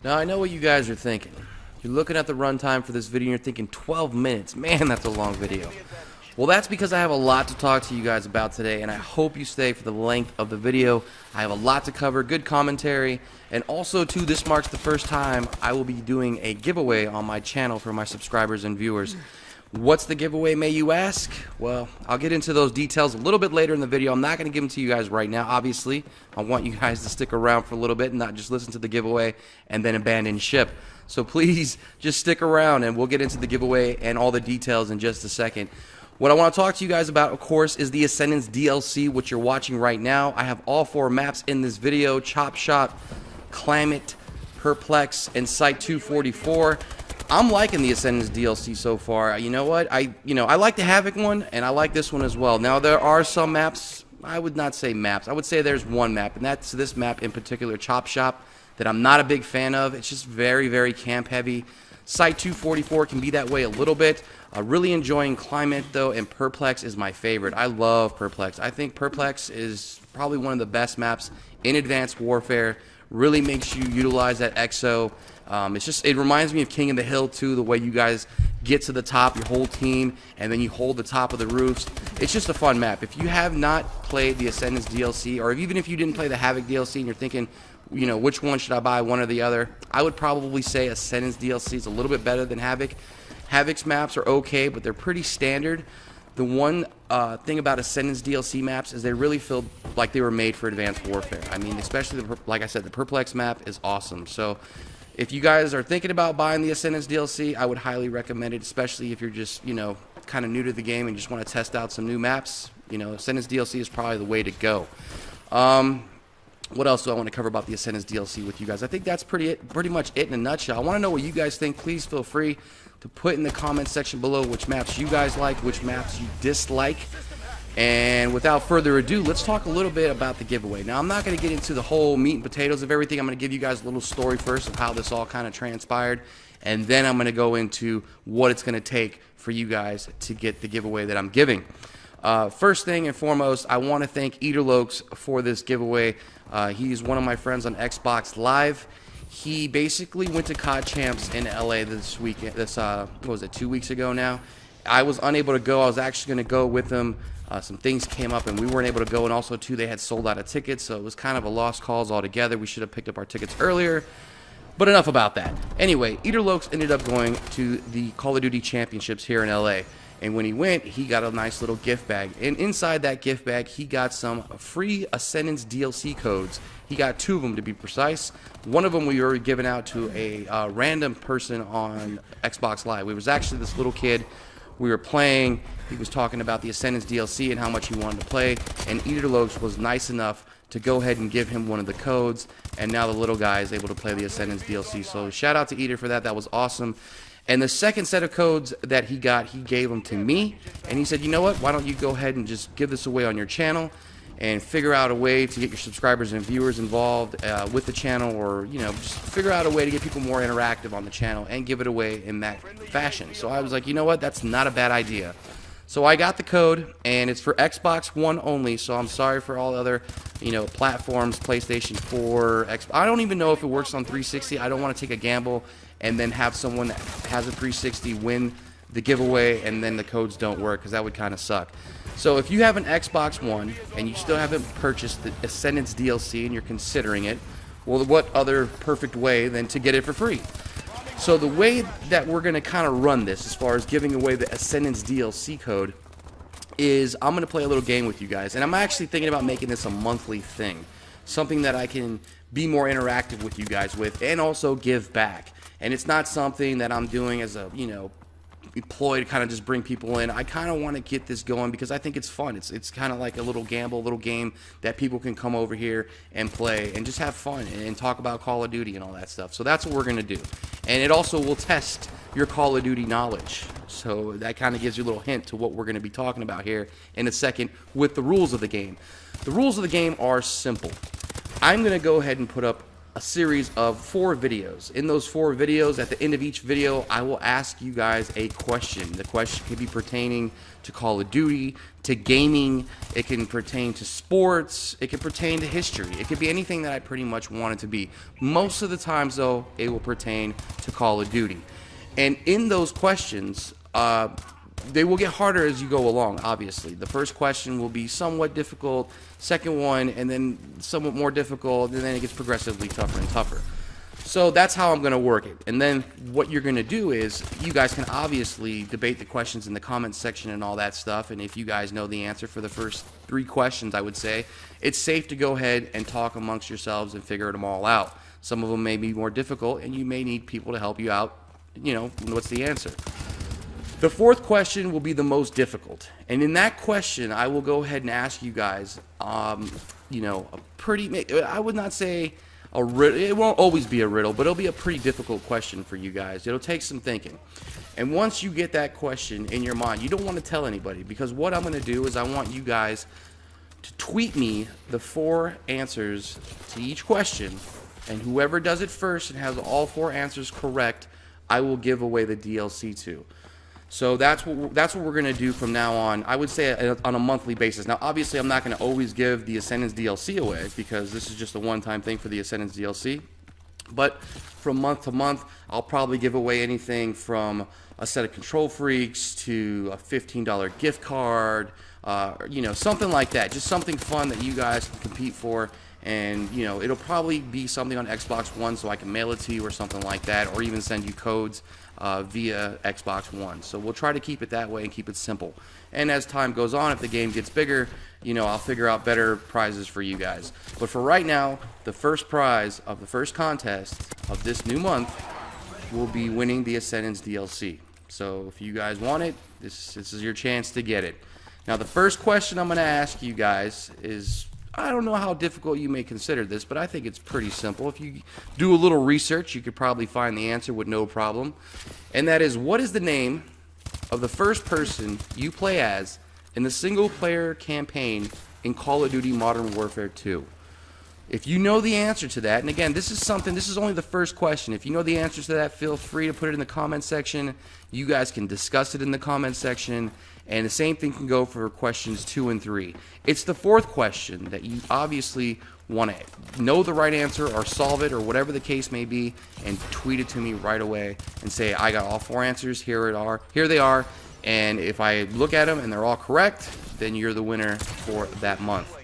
Now, I know what you guys are thinking. You're looking at the runtime for this video and you're thinking 12 minutes. Man, that's a long video. Well, that's because I have a lot to talk to you guys about today, and I hope you stay for the length of the video. I have a lot to cover, good commentary, and also, too, this marks the first time I will be doing a giveaway on my channel for my subscribers and viewers. What's the giveaway, may you ask? Well, I'll get into those details a little bit later in the video. I'm not going to give them to you guys right now, obviously. I want you guys to stick around for a little bit and not just listen to the giveaway and then abandon ship. So please, just stick around, and we'll get into the giveaway and all the details in just a second. What I want to talk to you guys about, of course, is the Ascendance DLC, which you're watching right now. I have all 4 maps in this video: Chop Shop, Climate, Perplex, and Site 244. I'm liking the Ascendance DLC so far. You know what? I like the Havoc one, and I like this one as well. Now, there are some maps, I would not say maps. I would say there's one map, and that's this map in particular, Chop Shop, that I'm not a big fan of. It's just very, very camp heavy. Site 244 can be that way a little bit. Really enjoying Climate, though, and Perplex is my favorite. I love Perplex. I think Perplex is probably one of the best maps in Advanced Warfare. Really makes you utilize that EXO. It reminds me of King of the Hill, too, the way you guys get to the top, your whole team, and then you hold the top of the roofs. It's just a fun map. If you have not played the Ascendance DLC, or even if you didn't play the Havoc DLC and you're thinking, you know, which one should I buy, one or the other, I would probably say Ascendance DLC is a little bit better than Havoc. Havoc's maps are okay, but they're pretty standard. The one thing about Ascendance DLC maps is they really feel like they were made for Advanced Warfare. I mean, especially, like I said, the Perplex map is awesome. So if you guys are thinking about buying the Ascendance DLC, I would highly recommend it, especially if you're just, you know, kind of new to the game and just want to test out some new maps. You know, Ascendance DLC is probably the way to go. What else do I want to cover about the Ascendance DLC with you guys? I think that's pretty much it in a nutshell. I want to know what you guys think. Please feel free to put in the comment section below which maps you guys like, which maps you dislike. And without further ado, let's talk a little bit about the giveaway. Now, I'm not going to get into the whole meat and potatoes of everything. I'm going to give you guys a little story first of how this all kind of transpired, and then I'm going to go into what it's going to take for you guys to get the giveaway that I'm giving. First thing and foremost, I want to thank Eaterlokes for this giveaway. He's one of my friends on Xbox Live. He basically went to COD Champs in LA this weekend. What was it, 2 weeks ago now? I was unable to go. I was actually going to go with him. Some things came up and we weren't able to go, and also too, they had sold out of tickets, so it was kind of a lost cause altogether. We should have picked up our tickets earlier, but enough about that. Anyway, Eaterlokes ended up going to the Call of Duty Championships here in LA. And when he went, he got a nice little gift bag. And inside that gift bag, he got some free Ascendance DLC codes. He got 2 of them, to be precise. One of them we were giving out to a random person on Xbox Live. It was actually this little kid. We were playing. He was talking about the Ascendance DLC and how much he wanted to play. And Eaterlokes was nice enough to go ahead and give him one of the codes. And now the little guy is able to play the Ascendance DLC. So shout out to Eater for that. That was awesome. And the second set of codes that he got, he gave them to me, and he said, you know what, why don't you go ahead and just give this away on your channel and figure out a way to get your subscribers and viewers involved with the channel, or, you know, just figure out a way to get people more interactive on the channel and give it away in that fashion. So I was like, you know what, that's not a bad idea. So I got the code, and it's for Xbox One only, so I'm sorry for all other, you know, platforms, PlayStation 4, Xbox. I don't even know if it works on 360. I don't want to take a gamble and then have someone that has a 360 win the giveaway and then the codes don't work, because that would kind of suck. So if you have an Xbox One and you still haven't purchased the Ascendance DLC and you're considering it, well, what other perfect way than to get it for free? So the way that we're going to kind of run this as far as giving away the Ascendance DLC code is I'm going to play a little game with you guys. And I'm actually thinking about making this a monthly thing. Something that I can be more interactive with you guys with and also give back. And it's not something that I'm doing as a, you know, ploy to kind of just bring people in. I kind of want to get this going because I think it's fun. It's kind of like a little gamble, a little game that people can come over here and play and just have fun and talk about Call of Duty and all that stuff. So that's what we're going to do. And it also will test your Call of Duty knowledge. So that kind of gives you a little hint to what we're going to be talking about here in a second with the rules of the game. The rules of the game are simple. I'm going to go ahead and put up a series of 4 videos. In those 4 videos, at the end of each video, I will ask you guys a question. The question could be pertaining to Call of Duty, to gaming, it can pertain to sports, it can pertain to history. It could be anything that I pretty much want it to be. Most of the times, though, it will pertain to Call of Duty. And in those questions, they will get harder as you go along, obviously. The first question will be somewhat difficult, second one, and then somewhat more difficult, and then it gets progressively tougher and tougher. So that's how I'm going to work it. And then what you're going to do is, you guys can obviously debate the questions in the comments section and all that stuff, and if you guys know the answer for the first 3 questions, I would say, it's safe to go ahead and talk amongst yourselves and figure them all out. Some of them may be more difficult, and you may need people to help you out, you know, what's the answer. The 4th question will be the most difficult, and in that question, I will go ahead and ask you guys, you know, a pretty, I would not say a riddle, it won't always be a riddle, but it'll be a pretty difficult question for you guys. It'll take some thinking, and once you get that question in your mind, you don't want to tell anybody, because what I'm going to do is I want you guys to tweet me the 4 answers to each question, and whoever does it first and has all 4 answers correct, I will give away the DLC to. So that's what we're going to do from now on. I would say on a monthly basis. Now, obviously, I'm not going to always give the Ascendance DLC away, because this is just a one-time thing for the Ascendance DLC. But from month to month, I'll probably give away anything from a set of Control Freaks to a $15 gift card, you know, something like that. Just something fun that you guys can compete for. And, you know, it'll probably be something on Xbox One, so I can mail it to you or something like that, or even send you codes via Xbox One. So we'll try to keep it that way and keep it simple. And as time goes on, if the game gets bigger, you know, I'll figure out better prizes for you guys. But for right now, the first prize of the first contest of this new month will be winning the Ascendance DLC. So if you guys want it, this is your chance to get it. Now, the first question I'm going to ask you guys is, I don't know how difficult you may consider this, but I think it's pretty simple. If you do a little research, you could probably find the answer with no problem. And that is, what is the name of the first person you play as in the single-player campaign in Call of Duty Modern Warfare 2? If you know the answer to that, and again, this is only the first question. If you know the answers to that, feel free to put it in the comment section. You guys can discuss it in the comment section. And the same thing can go for questions 2 and 3. It's the 4th question that you obviously want to know the right answer or solve it or whatever the case may be, and tweet it to me right away and say, I got all 4 answers, here they are, and if I look at them and they're all correct, then you're the winner for that month.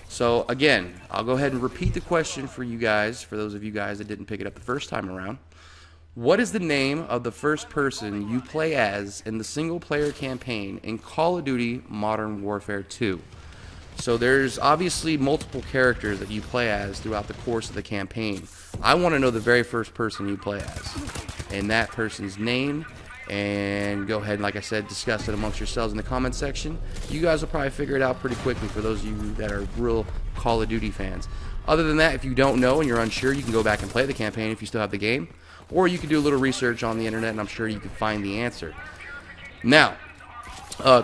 So again, I'll go ahead and repeat the question for you guys, for those of you guys that didn't pick it up the first time around. What is the name of the first person you play as in the single-player campaign in Call of Duty Modern Warfare 2? So there's obviously multiple characters that you play as throughout the course of the campaign. I want to know the very first person you play as and that person's name, and go ahead and, like I said, discuss it amongst yourselves in the comment section. You guys will probably figure it out pretty quickly for those of you that are real Call of Duty fans. Other than that, if you don't know and you're unsure, you can go back and play the campaign if you still have the game. Or you can do a little research on the internet, and I'm sure you can find the answer. Now,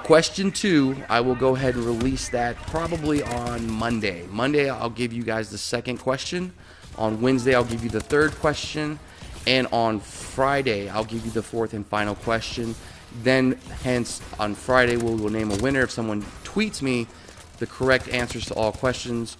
question 2, I will go ahead and release that probably on Monday. Monday, I'll give you guys the 2nd question. On Wednesday, I'll give you the 3rd question. And on Friday, I'll give you the 4th and final question. Then, hence, on Friday, we'll name a winner if someone tweets me the correct answers to all questions.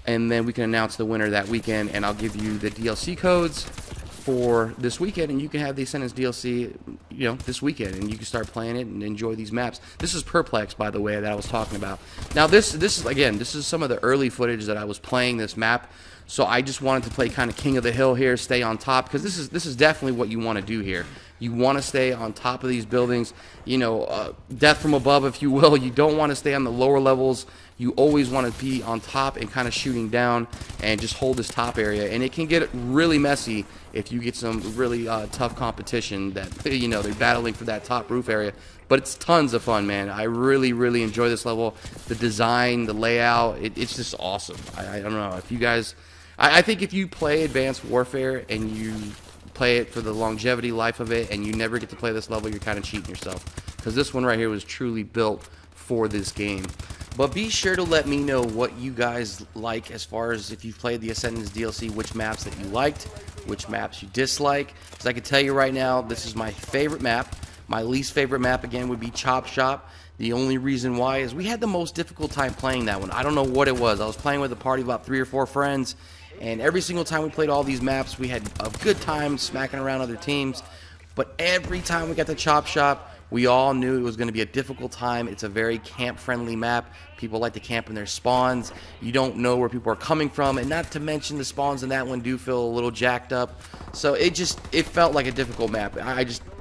And then we can announce the winner that weekend, and I'll give you the DLC codes for this weekend, and you can have the Ascendance DLC, you know, this weekend, and you can start playing it and enjoy these maps. This is Perplex, by the way, that I was talking about. Now, this is some of the early footage that I was playing this map, so I just wanted to play kind of King of the Hill here, stay on top, because this is definitely what you want to do here. You want to stay on top of these buildings, you know, death from above, if you will. You don't want to stay on the lower levels. You always want to be on top and kind of shooting down and just hold this top area. And it can get really messy if you get some really tough competition that, you know, they're battling for that top roof area. But it's tons of fun, man. I really, really enjoy this level. The design, the layout, it's just awesome. I don't know. If you guys, I think if you play Advanced Warfare and you play it for the longevity life of it and you never get to play this level, you're kind of cheating yourself. Because this one right here was truly built for this game. But be sure to let me know what you guys like as far as if you've played the Ascendance DLC, which maps that you liked, which maps you dislike. Because I can tell you right now, this is my favorite map. My least favorite map, again, would be Chop Shop. The only reason why is we had the most difficult time playing that one. I don't know what it was. I was playing with a party of about 3 or 4 friends, and every single time we played all these maps, we had a good time smacking around other teams. But every time we got to Chop Shop, we all knew it was going to be a difficult time. It's a very camp-friendly map. People like to camp in their spawns. You don't know where people are coming from, and not to mention the spawns in that one do feel a little jacked up. So it felt like a difficult map.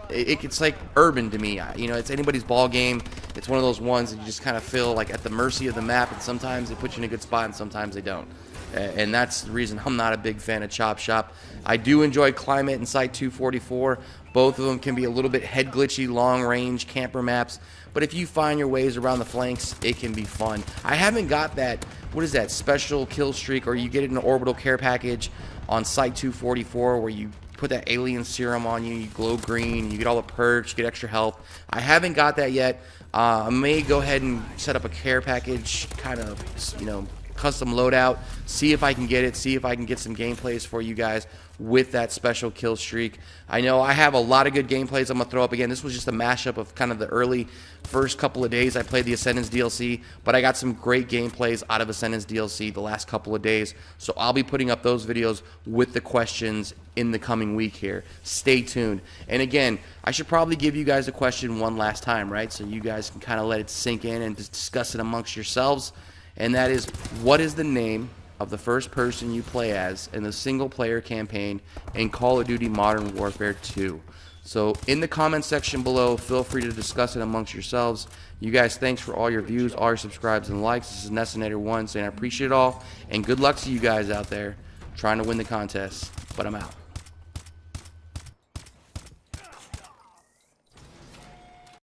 It's like urban to me. You know, it's anybody's ball game. It's one of those ones that you just kind of feel like at the mercy of the map, and sometimes they put you in a good spot and sometimes they don't. And that's the reason I'm not a big fan of Chop Shop. I do enjoy Climate and Site 244. Both of them can be a little bit head glitchy, long-range camper maps. But if you find your ways around the flanks, it can be fun. I haven't got that, what is that, special kill streak, or you get it in an orbital care package on Site 244 where you put that alien serum on you, you glow green, you get all the perks, you get extra health. I haven't got that yet. I may go ahead and set up a care package, kind of, you know, custom loadout, see if I can get it, see if I can get some gameplays for you guys with that special kill streak. I know I have a lot of good gameplays I'm going to throw up. Again, this was just a mashup of kind of the early first couple of days I played the Ascendance DLC, but I got some great gameplays out of Ascendance DLC the last couple of days, so I'll be putting up those videos with the questions in the coming week here. Stay tuned. And again, I should probably give you guys a question one last time, right? So you guys can kind of let it sink in and discuss it amongst yourselves. And that is, what is the name of the first person you play as in the single-player campaign in Call of Duty Modern Warfare 2? So in the comment section below, feel free to discuss it amongst yourselves. You guys, thanks for all your views, all your subscribes and likes. This is Nessinator1 saying I appreciate it all, and good luck to you guys out there trying to win the contest. But I'm out.